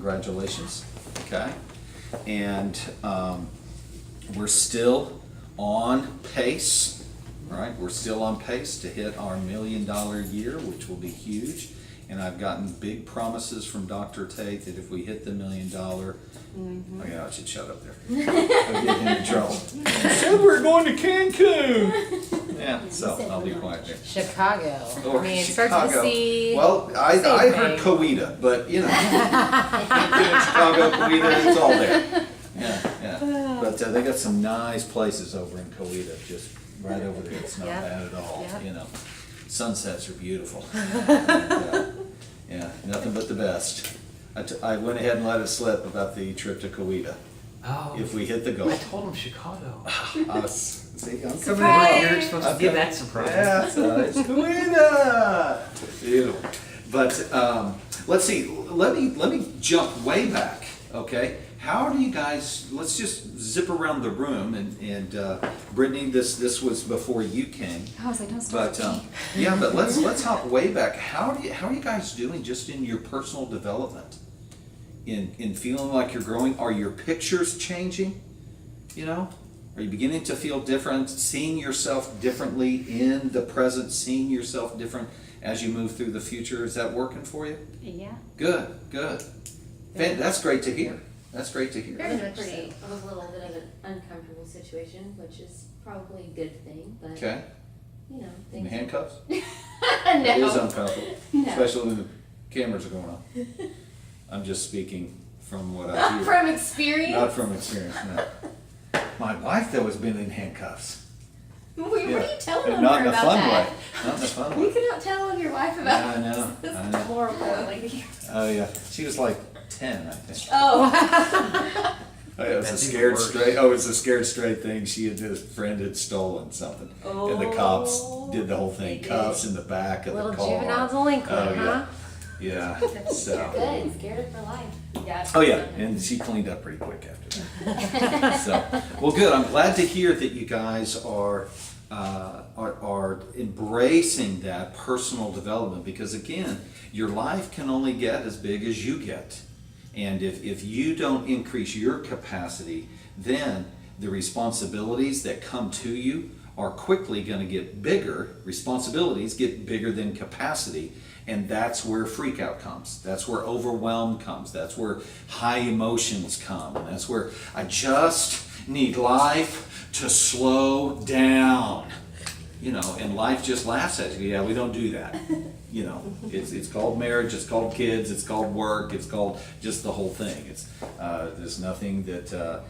congratulations. Okay, and we're still on pace. All right, we're still on pace to hit our $1 million year, which will be huge. And I've gotten big promises from Dr. Tate that if we hit the $1 million, oh yeah, I should shut up there. I'll get him in trouble. He said we're going to Cancun. Yeah, so I'll be quiet there. Chicago. Or I mean, it Chicago. starts with a C. Well, I heard Coweta, but you know, Cancun, Chicago, Coweta, it's all there. Yeah. But they got some nice places over in Coweta, just right over there. It's not bad at all. Yep. You know, sunsets are beautiful. Yeah, nothing but the best. I went ahead and let it slip about the trip to Coweta. Oh. If we hit the goal. I told him Chicago. See, I'm You're supposed to give that surprise. Yeah, so it's Coweta. Beautiful. But let's see. Let me jump way back. Okay. How do you guys? Let's just zip around the room and Brittany, this was before you came. I was like, don't start. But yeah, but let's hop way back. How are you guys doing just in your personal development? In feeling like you're growing? Are your pictures changing? You know? Are you beginning to feel different, seeing yourself differently in the present, seeing yourself different as you move through the future? Is that working for you? Yeah. Good. That's great to hear. That's great to hear. Very much so. It was a little bit of an uncomfortable situation, which is probably a good thing, but Okay. you know, In things. handcuffs? No. It is uncomfortable, No. especially when the cameras are going on. I'm just speaking from what I hear. From experience. Not from experience, no. My wife, though, has been in handcuffs. What are you telling And on not her in a about fun that? way. Not in a fun You way. cannot tell on your wife Yeah, about I know. this. I This know. is horrible. Like, Oh, yeah. She was like 10, I think. oh. Oh, it was a That's even scared worse. straight. Oh, it was a scared straight thing. She and his friend had stolen something, and the cops did the whole thing. They did. Cuffs in the back of Little the car. juvenile delinquent, Oh, huh? yeah. Good. So. Scared of her life. Yeah. Oh yeah, and she cleaned up pretty quick after that. So, well, good. I'm glad to hear that you guys are embracing that personal development, because again, your life can only get as big as you get. And if you don't increase your capacity, then the responsibilities that come to you are quickly going to get bigger. Responsibilities get bigger than capacity, and that's where freak out comes. That's where overwhelm comes. That's where high emotions come. And that's where I just need life to slow down. You know, and life just laughs at you. Yeah, we don't do that. You know, it's called marriage, it's called kids, it's called work, it's called just the whole thing. It's there's nothing that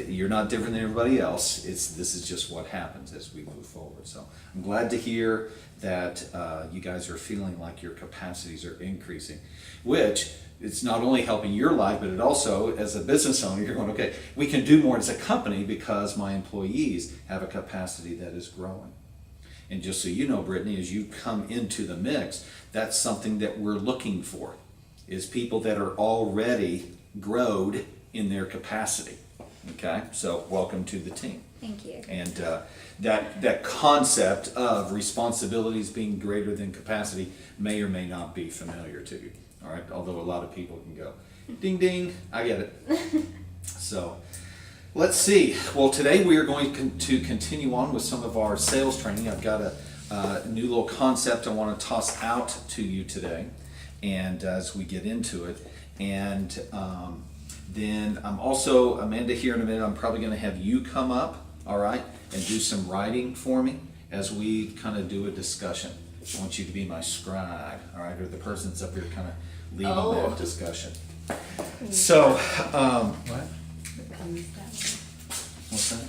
you're not different than everybody else. This is just what happens as we move forward. So I'm glad to hear that you guys are feeling like your capacities are increasing, which it's not only helping your life, but it also, as a business owner, you're going, okay, we can do more as a company because my employees have a capacity that is growing. And just so you know, Brittany, as you come into the mix, that's something that we're looking for, is people that are already growed in their capacity. Okay, so welcome to the team. Thank you. And that concept of responsibilities being greater than capacity may or may not be familiar to you. All right, although a lot of people can go, ding ding, I get it. So. Let's see. Well, today we are going to continue on with some of our sales training. I've got a new little concept I want to toss out to you today, and as we get into it, and then I'm also, Amanda, here in a minute, I'm probably going to have you come up, all right, and do some writing for me as we kind of do a discussion. I want you to be my scribe, all right, or the person that's up here kind of leading that discussion. So, what? What's that?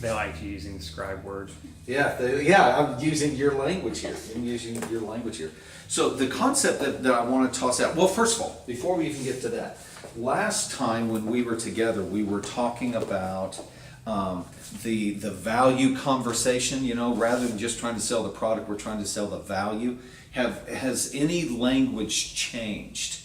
They like using scribe words. Yeah, I'm using your language here. So the concept that I want to toss out, well, first of all, before we even get to that, last time when we were together, we were talking about the value conversation, you know, rather than just trying to sell the product, we're trying to sell the value. Has any language changed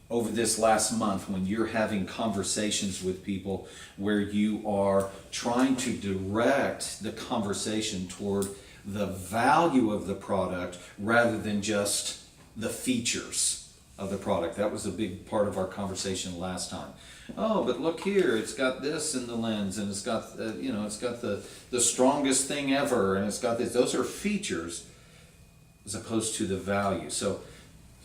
over this last month when you're having conversations with people where you are trying to direct the conversation toward the value of the product rather than just the features? of the product. That was a big part of our conversation last time. Oh, but look here, it's got this in the lens, and it's got it's got the strongest thing ever, and it's got this. Those are features as opposed to the value. So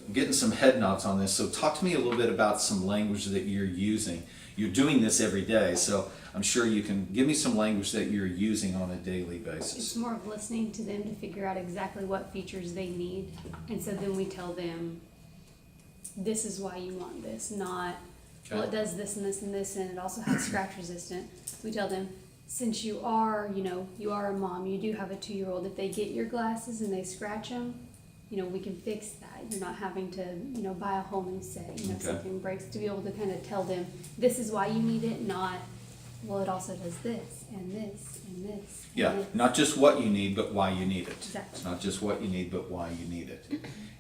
I'm getting some head nods on this. So talk to me a little bit about some language that you're using. You're doing this every day, so I'm sure you can give me some language that you're using on a daily basis. It's more of listening to them to figure out exactly what features they need. And so then we tell them, this is why you want this, not, well, it does this and this and this, and it also has scratch resistant. We tell them, since you are a mom, you do have a 2-year-old, if they get your glasses and they scratch them, we can fix that. You're not having to, buy a whole new set, if something breaks, to be able to kind of tell them, this is why you need it, not, well, it also does this and this and this. Yeah, and this. not just what you need, but why you need it. Exactly. It's not just what you need, but why you need it.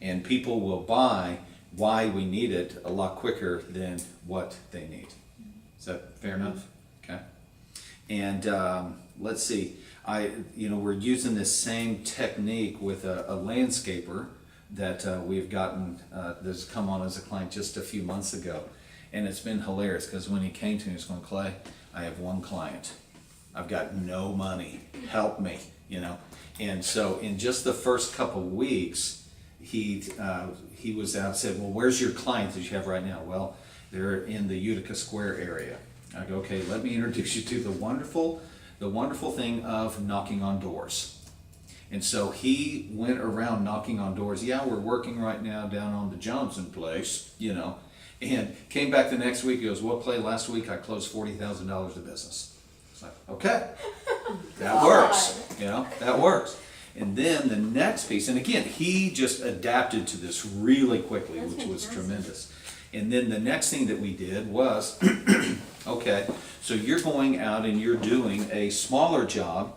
And people will buy why we need it a lot quicker than what they need. Is that fair enough? Okay. And let's see. We're using this same technique with a landscaper that we've gotten that's come on as a client just a few months ago, and it's been hilarious because when he came to me, he was going, "Clay, I have one client. I've got no money. Help me." And so in just the first couple weeks, he was out and said, "Well, where's your client that you have right now?" "Well, they're in the Utica Square area." I go, "Okay, let me introduce you to the wonderful thing of knocking on doors." And so he went around knocking on doors. "Yeah, we're working right now down on the Johnson place, and came back the next week. He goes, "Well, Clay, last week I closed $40,000 of business." It's like, okay, that works, that works. And then the next piece, and again, he just adapted to this really quickly, That's which was fantastic. tremendous. And then the next thing that we did was, okay, so you're going out and you're doing a smaller job.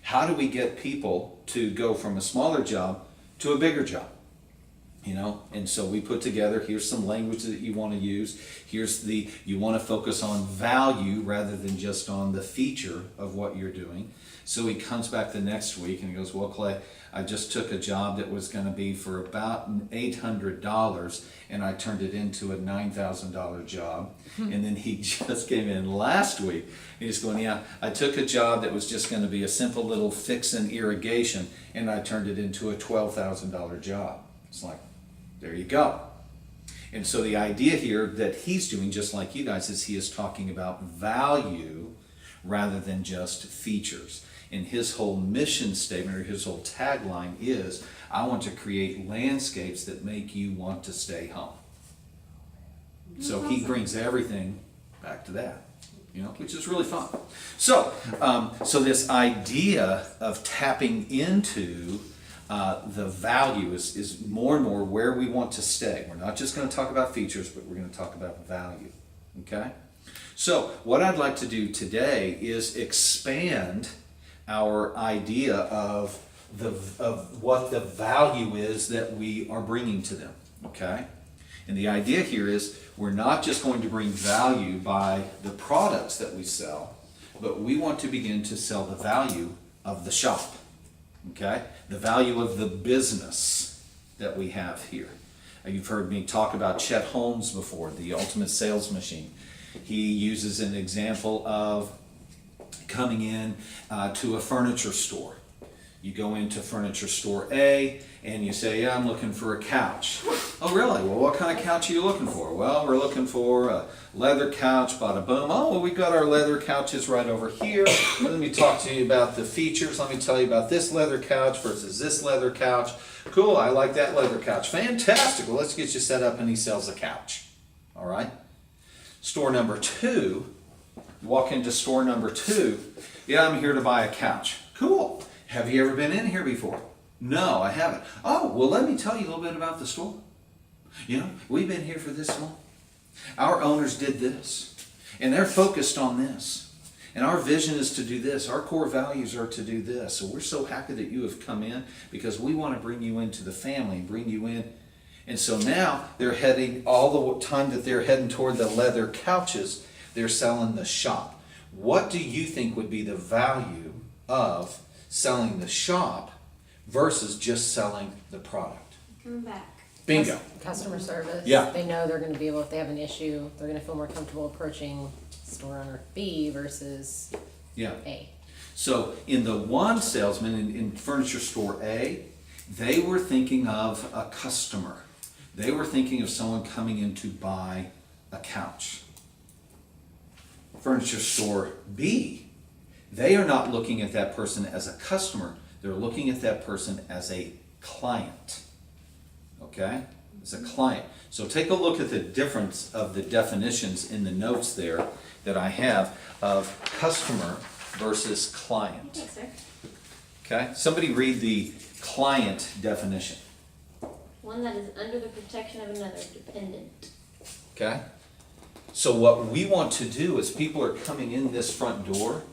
How do we get people to go from a smaller job to a bigger job? And so we put together, here's some language that you want to use. You want to focus on value rather than just on the feature of what you're doing. So he comes back the next week and he goes, "Well, Clay, I just took a job that was going to be for about $800 and I turned it into a $9,000 job." And then he just came in last week and he's going, "Yeah, I took a job that was just going to be a simple little fix and irrigation and I turned it into a $12,000 job." It's like, there you go. And so the idea here that he's doing, just like you guys, is he is talking about value rather than just features. And his whole mission statement or his whole tagline is, "I want to create landscapes that make you want to stay home." So he brings everything back to that, which is really fun. So this idea of tapping into the value is more and more where we want to stay. We're not just going to talk about features, but we're going to talk about value. Okay? So what I'd like to do today is expand our idea of what the value is that we are bringing to them. Okay? And the idea here is we're not just going to bring value by the products that we sell, but we want to begin to sell the value of the shop. Okay? The value of the business that we have here. You've heard me talk about Chet Holmes before, the ultimate sales machine. He uses an example of coming in to a furniture store. You go into furniture store A and you say, "Yeah, I'm looking for a couch." "Oh, really? Well, what kind of couch are you looking for?" "Well, we're looking for a leather couch, bada boom." "Oh, well, we've got our leather couches right over here. Let me talk to you about the features. Let me tell you about this leather couch versus this leather couch. Cool, I like that leather couch. Fantastic. Well, let's get you set up," and he sells a couch. All right? Store number 2, you walk into store number 2. "Yeah, I'm here to buy a couch." "Cool. Have you ever been in here before?" "No, I haven't." "Oh, well, let me tell you a little bit about the store. We've been here for this long. Our owners did this, and they're focused on this. And our vision is to do this. Our core values are to do this. So we're so happy that you have come in because we want to bring you into the family, bring you in." And so now they're heading, all the time that they're heading toward the leather couches, they're selling the shop. What do you think would be the value of selling the shop versus just selling the product? Coming back. Bingo. Customer service. Yeah. They know they're gonna be able, if they have an issue, they're gonna feel more comfortable approaching store owner B versus Yeah. A. So in the one salesman in furniture store A, they were thinking of a customer. They were thinking of someone coming in to buy a couch. Furniture store B, they are not looking at that person as a customer. They're looking at that person as a client. Okay? As a client. So take a look at the difference of the definitions in the notes there that I have of customer versus client. Yes, sir. Okay? Somebody read the client definition. One that is under the protection of another, dependent. Okay? So what we want to do as people are coming in this front door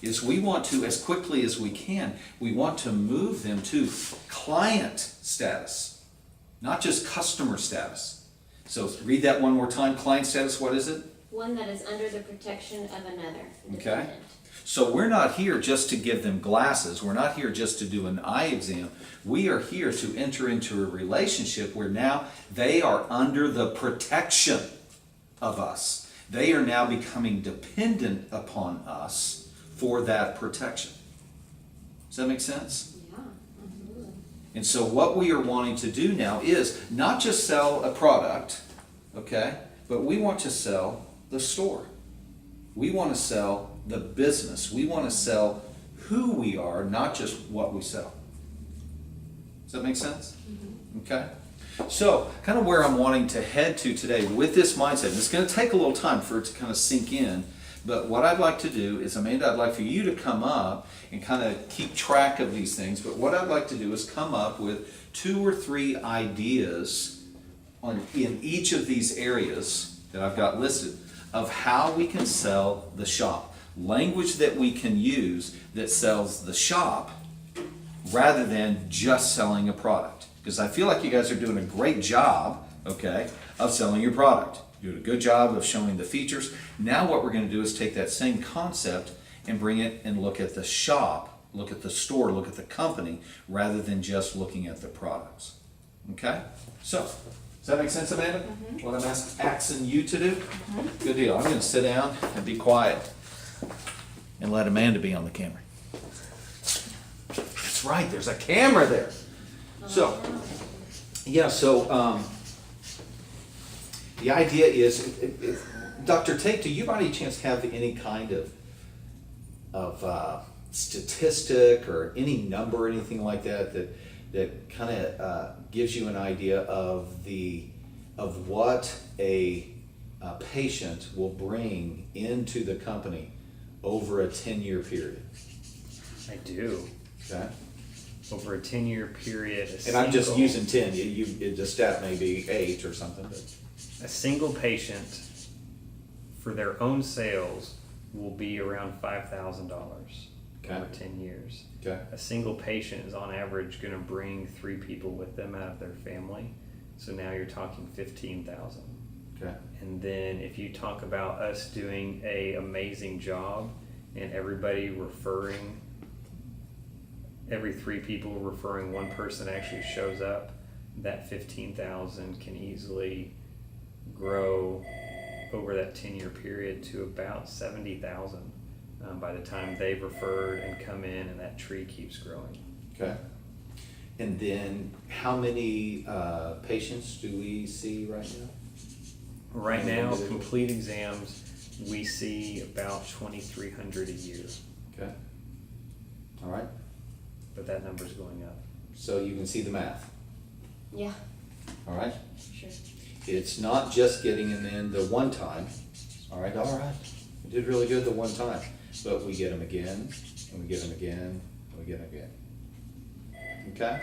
is we want to, as quickly as we can, we want to move them to client status, not just customer status. So read that one more time. Client status, what is it? One that is under the protection of another, Okay. dependent. So we're not here just to give them glasses. We're not here just to do an eye exam. We are here to enter into a relationship where now they are under the protection of us. They are now becoming dependent upon us for that protection. Does that make sense? Yeah, absolutely. And so what we are wanting to do now is not just sell a product, okay, but we want to sell the store. We want to sell the business. We want to sell who we are, not just what we sell. Does that make sense? Okay. So, kind of where I'm wanting to head to today with this mindset, and it's going to take a little time for it to kind of sink in, but what I'd like to do is, Amanda, I'd like for you to come up and kind of keep track of these things, but what I'd like to do is come up with 2 or 3 ideas in each of these areas that I've got listed of how we can sell the shop. Language that we can use that sells the shop rather than just selling a product. Because I feel like you guys are doing a great job, okay, of selling your product. You're doing a good job of showing the features. Now what we're going to do is take that same concept and bring it and look at the shop, look at the store, look at the company, rather than just looking at the products. Okay? So, does that make sense, Amanda? What I'm asking you to do? Good deal. I'm going to sit down and be quiet and let Amanda be on the camera. That's right, there's a camera there. So, yeah, so the idea is, Dr. Tate, do you by any chance have any kind of statistic or any number or anything like that that kind of gives you an idea of what a patient will bring into the company over a 10-year period? I do. Okay. Over a 10-year period, And I'm just using 10. The stat may be 8 or something, but a single patient for their own sales will be around $5,000 Okay. over 10 years. okay. A single patient is on average going to bring 3 people with them out of their family. So now you're talking 15,000. Okay. And then if you talk about us doing a amazing job and everybody referring, every 3 people referring 1 person actually shows up, that 15,000 can easily grow over that 10-year period to about 70,000 by the time they've referred and come in, and that tree keeps growing. Okay. And then how many patients do we see right now? Right now, complete exams, we see about 2,300 a year, Okay. All right. but that number's going up. So you can see the math. Yeah, All right. sure. It's not just getting them in the one time. All right. We did really good the one time, but we get them again, and we get them again, and we get them again. Okay.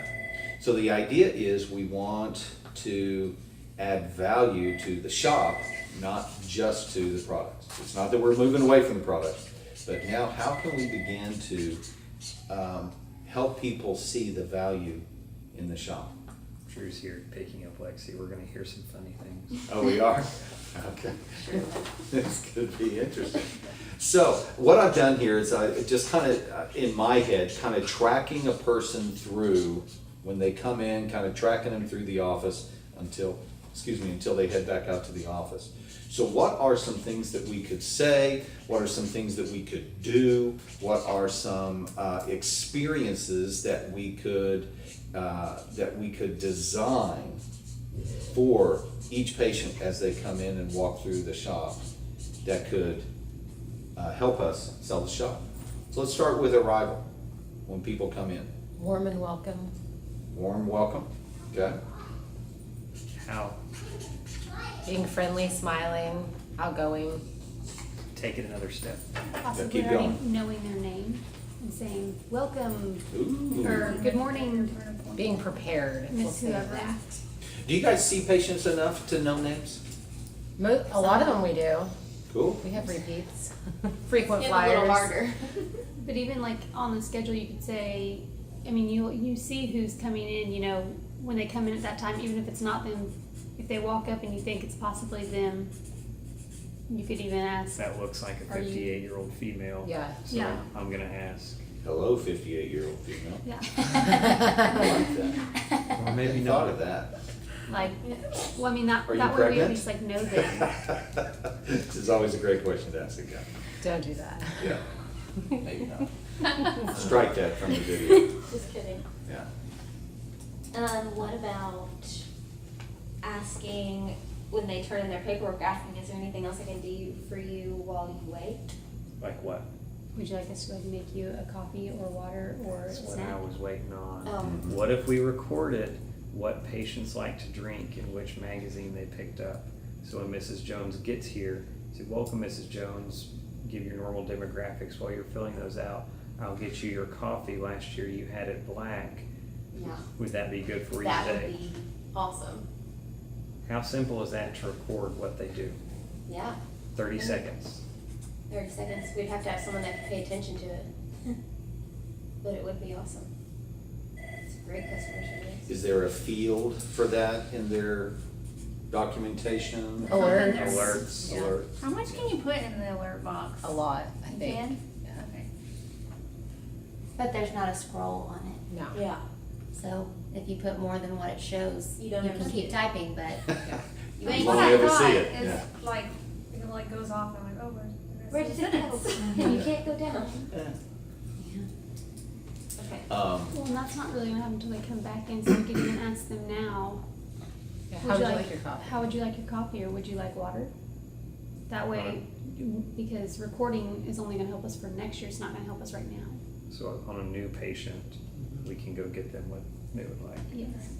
So the idea is we want to add value to the shop, not just to the products. It's not that we're moving away from the product, but now how can we begin to help people see the value in the shop? Drew's here picking up Lexi. We're going to hear some funny things. Oh, we are? Okay. This could be interesting. So what I've done here is I just kind of, in my head, kind of tracking a person through when they come in, kind of tracking them through the office until they head back out to the office. So what are some things that we could say? What are some things that we could do? What are some experiences that we could design for each patient as they come in and walk through the shop that could help us sell the shop? So let's start with arrival, when people come in. Warm and welcome. Warm welcome, okay? How? Being friendly, smiling, outgoing. Take it another step. Possibly keep already going. knowing their name and saying, welcome, Ooh. or good morning, Being prepared. We'll Miss say whoever. that. Do you guys see patients enough to know names? A lot of them we do. Cool. We have repeats. Frequent It's a flyers. little harder. But even like on the schedule, you could say, I mean, you see who's coming in, you know, when they come in at that time, even if it's not them, if they walk up and you think it's possibly them, you could even ask, That looks like a Are you- 58-year-old female. Yeah. So Yeah. I'm gonna ask. Hello, 58-year-old female. yeah, I like that. Or maybe I thought not. of that. like, well, I mean, that Are you way we at pregnant? least like know them. This is always a great question to ask a guy. Don't do that. Yeah. Maybe not. Strike that from the video. Just kidding. Yeah. What about asking, when they turn in their paperwork, asking, is there anything else I can do for you while you wait? Like what? Would you like us to like make you a coffee or water or a That's what snack? I was waiting on. Oh. What if we recorded what patients like to drink and which magazine they picked up? So when Mrs. Jones gets here, say, welcome Mrs. Jones, give your normal demographics while you're filling those out. I'll get you your coffee. Last year you had it black. Yeah. Would that be good for you That today? would be awesome. How simple is that to record what they do? Yeah. 30 seconds. 30 seconds. We'd have to have someone that could pay attention to it. But it would be awesome. It's a great customer service. Is there a field for that in their documentation? Alert. Alerts. Yeah. Alert. How much can you put in the alert box? A lot, I You think. can? Yeah. Okay. But there's not a scroll on it, No. Yeah. so if you put more than what it shows, You you don't ever can see keep it. typing, but You That's ain't what won't I ever see thought, it, is yeah. like, it like goes off and I'm like, oh, Where's the minutes? minutes? And you can't go down. Okay. Well, and that's not really gonna happen until they come back in, so we could even ask them now. Yeah, how would you like your coffee? How would you like your coffee, or would you like water? That way, because recording is only gonna help us for next year, it's not gonna help us right now. So on a new patient, we can go get them what they would like Yes.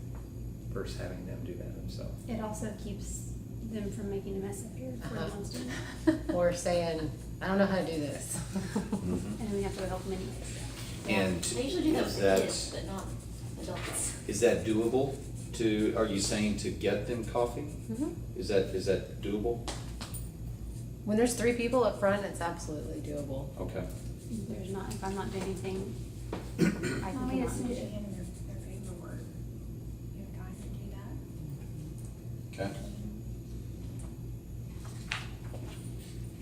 versus having them do that themselves. It also keeps them from making a mess up here if we're the ones doing it. Or saying, I don't know how to do this. Mhm. And then we have to go help them anyways. And I usually do that is with that, kids, but not adults. is that doable to, are you saying to get them coffee? Mhm. Is that doable? When there's 3 people up front, it's absolutely doable. Okay. There's not, if I'm not doing anything, I I can mean, come as out soon and as do you it. hand them their paperwork, you have time to do that. Okay.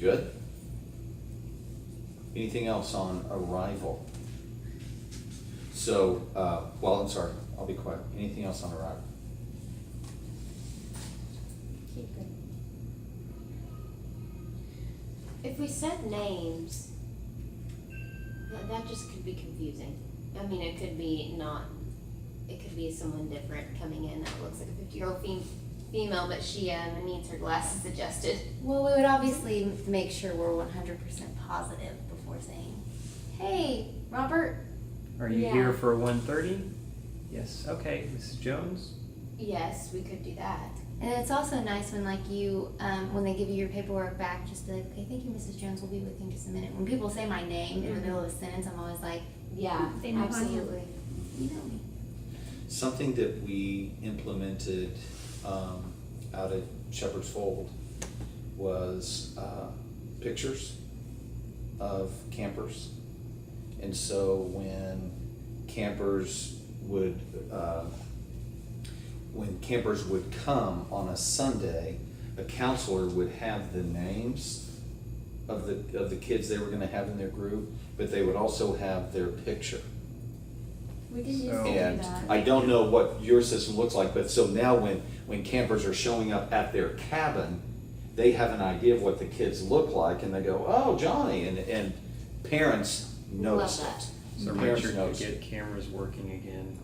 Good. Anything else on arrival? So, well, I'm sorry, I'll be quiet. Anything else on arrival? Keep going. If we said names, that just could be confusing. I mean, it could be someone different coming in that looks like a 50-year-old female, but she needs her glasses adjusted. well, we would obviously make sure we're 100% positive before saying, hey, Robert. Are you Yeah. here for 1:30? Yes, okay, Mrs. Jones? Yes, we could do that. And it's also nice when like you, when they give you your paperwork back, just be like, okay, thank you, Mrs. Jones, we'll be with you in just a minute. When people say my name in the middle of a sentence, I'm always like, Yeah, They know who I am. absolutely. you know me. Something that we implemented out at Shepherd's Fold was pictures of campers. And so when campers would come on a Sunday, a counselor would have the names of the kids they were going to have in their group, but they would also have their picture. We didn't So- used to do And that. I don't know what your system looks like, but so now when campers are showing up at their cabin, they have an idea of what the kids look like, and they go, "Oh, Johnny," and parents notice Love that. it. So Parents Richard, to notice get it. cameras working again.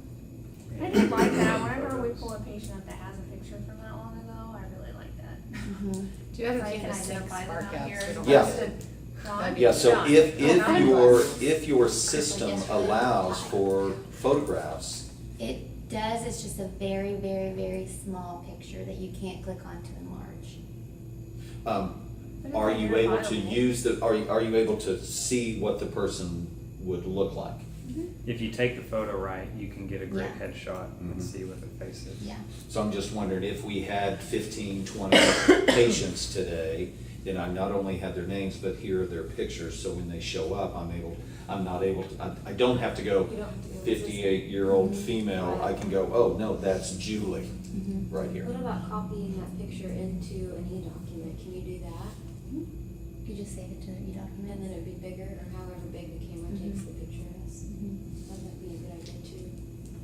I and did like that, taking whenever we photos. pull a patient up that has a picture from that long ago, I really like that. Mm-hmm. Do you ever So I keep can a sync identify them spark out out? here so as you don't Yeah. opposed have to to- Ron. Yeah, so Done. if your system Yes. allows for photographs, It does, it's just a very, very, very small picture that you can't click on to enlarge. But are it's you able to verifiable. use are you able to see what the person would look like? If you take the photo right, you can get a great Yeah. headshot and Mhm. see what their face is. Yeah. So I'm just wondering if we had 15, 20 patients today, then I not only have their names, but here are their pictures, so when they show up, I don't have to go You don't have to go, 58-year-old female, I can go, oh, no, that's Julie, Mm-hmm. right here. What about copying that picture into an e-document? Can you do that? You just save it to the And document. then it'd be bigger, or however big the camera takes the picture as. That might be a good idea too.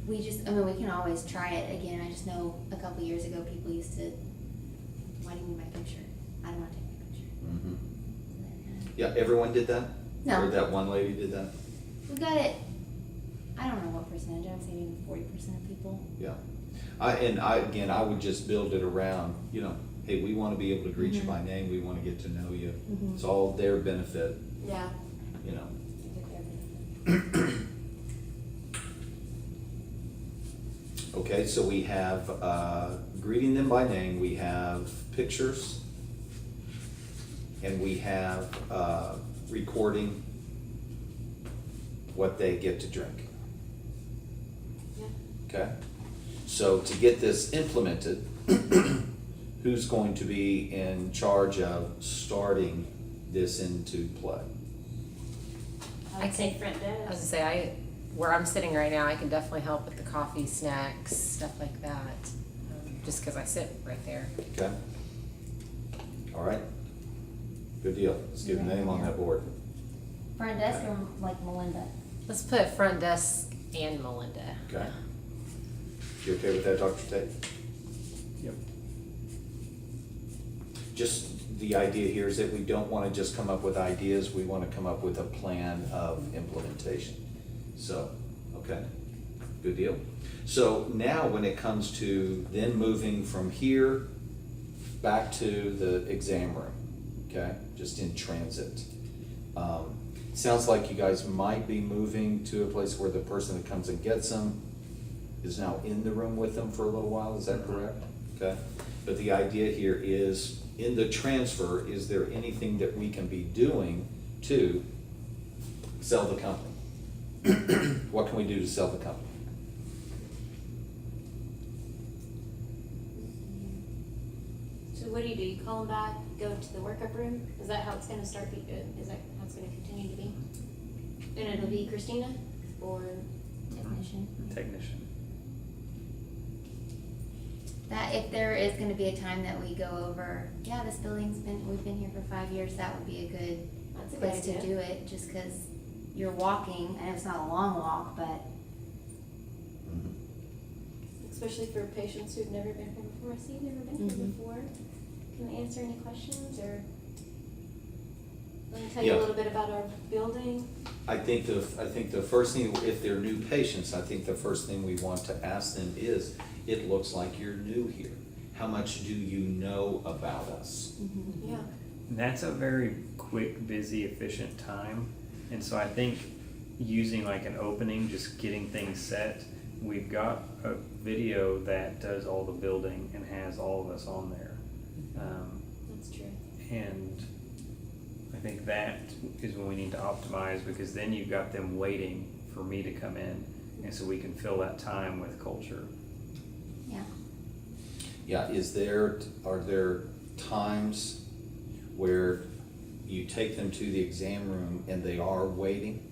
We can always try it again. I just know a couple years ago, people used to, why do you need my picture? I don't want to take my picture. Mhm. So then, Yeah, everyone did that? No. Or that one lady did that? we got it, I don't know what percentage, I would say maybe 40% of people. Yeah. I would just build it around, hey, we want to be able to greet you by name, we want to get to know you. Mhm. It's all their benefit, Yeah. you know. I think they're good. Okay, so we have greeting them by name, we have pictures, and we have recording what they get to drink. Yeah. Okay? So to get this implemented, who's going to be in charge of starting this into play? I would say front desk. I was gonna say, where I'm sitting right now, I can definitely help with the coffee, snacks, stuff like that, just because I sit right there. Okay? All right? Good deal. Let's get a name on that board. Front desk or like Melinda? Let's put front desk and Melinda. Okay? You okay with that, Dr. Tate? Yep. Just the idea here is that we don't want to just come up with ideas, we want to come up with a plan of implementation. So, okay, good deal. So now when it comes to then moving from here back to the exam room, okay, just in transit. Sounds like you guys might be moving to a place where the person that comes and gets them is now in the room with them for a little while, is that correct? Okay, but the idea here is, in the transfer, is there anything that we can be doing to sell the company? What can we do to sell the company? So what do? You call them back, go to the workup room? Is that how it's gonna start, is that how it's gonna continue to be? And it'll be Christina, or? Technician. Technician. That, if there is gonna be a time that we go over, yeah, this we've been here for 5 years, that would be a good That's a good place to idea. do it, just cause you're walking, and it's not a long walk, but Especially for patients who've never been here before. See, you've never been here Mhm. before. Can they answer any questions, or let me tell you Yeah. a little bit about our building? I think the first thing, if they're new patients, I think the first thing we want to ask them is, it looks like you're new here. How much do you know about us? Yeah. And that's a very quick, busy, efficient time. And so I think using like an opening, just getting things set, we've got a video that does all the building and has all of us on there. That's true. And I think that is when we need to optimize, because then you've got them waiting for me to come in, and so we can fill that time with culture. yeah. Yeah, are there times where you take them to the exam room and they are waiting?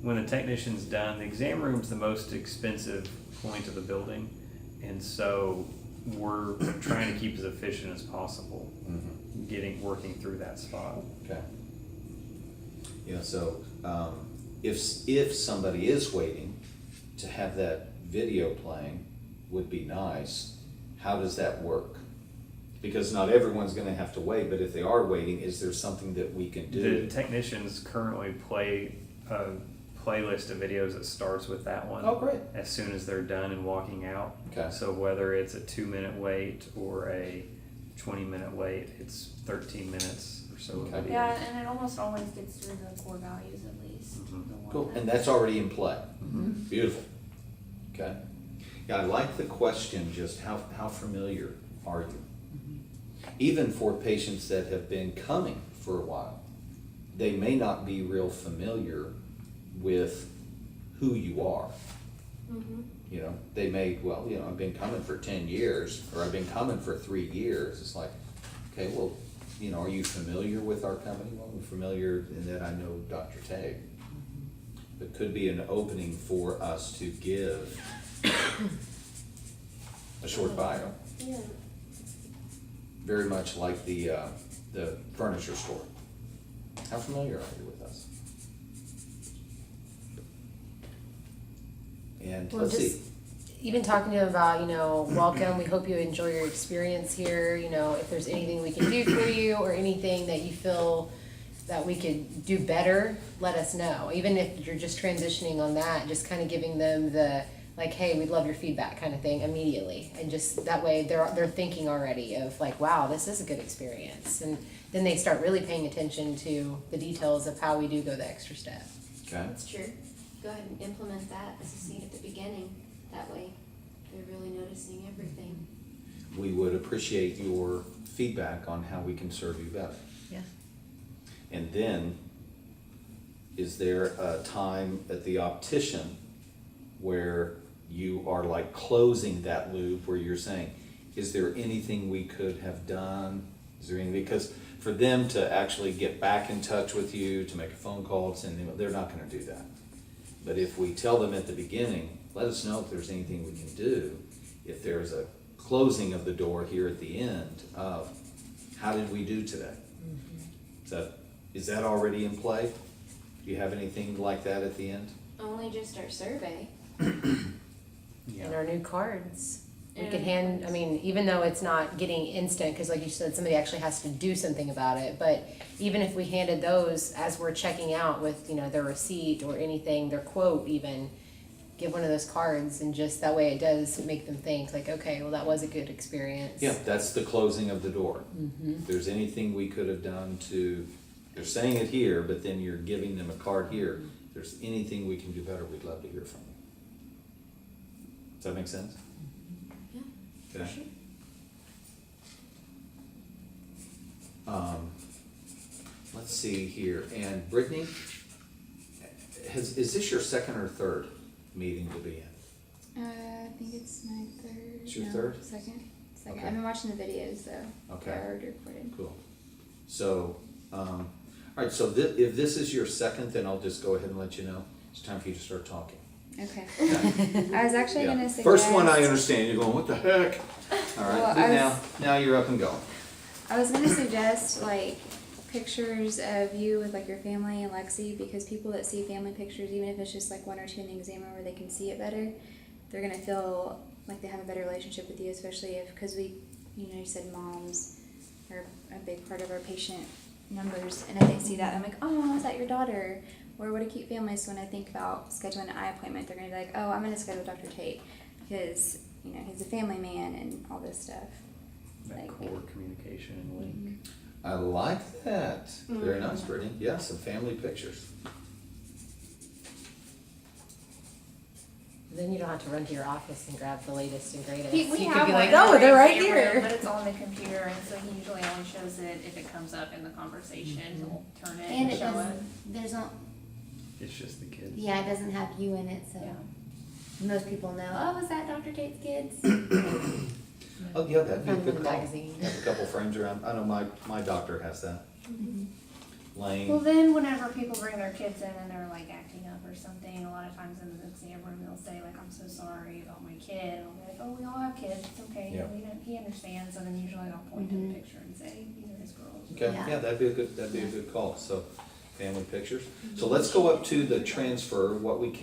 When the technician's done, the exam room's the most expensive point of the building, and so we're trying to keep as efficient as possible, working through that spot. Okay. Yeah, so, if somebody is waiting, to have that video playing would be nice. how does that work? Because not everyone's gonna have to wait, but if they are waiting, is there something that we can The do? technicians currently play a playlist of videos that starts with that one. Oh, great. As soon as they're done and walking out. Okay. So whether it's a 2-minute wait or a 20-minute wait, it's 13 minutes or so of Okay. video. Yeah, and it almost always gets through the core values at least. Mhm. the one Cool, that- and that's already in play. Mhm. Beautiful. Okay. Yeah, I like the question, just how familiar are you? Even for patients that have been coming for a while, they may not be real familiar with who you are. Mm-hmm. You know, they may, well, you know, I've been coming for 10 years, or I've been coming for 3 years. It's like, okay, well, you know, are you familiar with our company? Well, I'm familiar in that I know Dr. Tag. It could be an opening for us to give a short bio, Yeah. very much like the furniture store. How familiar are you with us? And Well, let's just see. even talking to them about, you know, welcome, we hope you enjoy your experience here, you know, if there's anything we can do for you or anything that you feel that we could do better, let us know. Even if you're just transitioning on that, just kind of giving them the, like, hey, we'd love your feedback kind of thing immediately. And just that way they're thinking already of like, wow, this is a good experience. And then they start really paying attention to the details of how we do go the extra step. Okay. That's true. Go ahead and implement that as a scene at the beginning. That way, they're really noticing everything. We would appreciate your feedback on how we can serve you better. Yeah. And then, is there a time at the optician where you are like closing that loop where you're saying, is there anything we could have done? Is there anything, because for them to actually get back in touch with you, to make a phone call, send them, they're not gonna do that. But if we tell them at the beginning, let us know if there's anything we can do, if there's a closing of the door here at the end of, how did we do today? Is that already in play? Do you have anything like that at the end? Only just our survey. And our new cards. We And could our hand, cards. I mean, even though it's not getting instant, because like you said, somebody actually has to do something about it, but even if we handed those as we're checking out with, you know, their receipt or anything, their quote even, give one of those cards, and just that way it does make them think like, okay, well, that was a good experience. Yeah, that's the closing of the door. Mhm. If there's anything we could have done to, they're saying it here, but then you're giving them a card here. If there's anything we can do better, we'd love to hear from you. Does that make sense? Yeah, Okay. sure. Let's see here, and Brittany, is this your second or third meeting to be in? I think it's my third. It's your no, third? Second. Okay. I've been watching the videos though. Okay. I already recorded. Cool. So, all right, so if this is your second, then I'll just go ahead and let you know. It's time for you to start talking. Okay. Okay? I was actually Yeah. gonna suggest. First one I understand, you're going, what the heck? All right, Well, but I now, was- now you're up and going. I was gonna suggest like pictures of you with like your family and Lexi, because people that see family pictures, even if it's just like one or two in the examiner where they can see it better, they're gonna feel like they have a better relationship with you, especially if, because we, you know, you said moms are a big part of our patient numbers, and if they see that, I'm like, oh, is that your daughter? Or what a cute family. So when I think about scheduling an eye appointment, they're gonna be like, oh, I'm gonna schedule Dr. Tate because, you know, he's a family man and all this stuff. That Like- core communication and link. I like that. Very nice, Brittany. Yeah, some family pictures. Then you don't have to run to your office and grab the latest and greatest. We You could have be one like, oh, they're right in the exam room, here. But it's on the computer, and so he usually only shows it if it comes up in the conversation. He'll turn it And and it show it. doesn't, there's not, It's just the kids. yeah, it doesn't have you in it, so Yeah. most people know, oh, is that Dr. Tate's kids? Oh, yeah, that'd be a From good the call. magazine. Have a couple frames around. I know my doctor has that. Well, Lane. then whenever people bring their kids in and they're like acting up or something, a lot of times in the exam room they'll say like, I'm so sorry about my kid, and I'll be like, oh, we all have kids, it's okay, Yeah. he understands, and then usually I'll point to the picture and say, these are his girls. Okay, Yeah. yeah, that'd be a good call. So, family pictures. So let's go up to the transfer, what we can.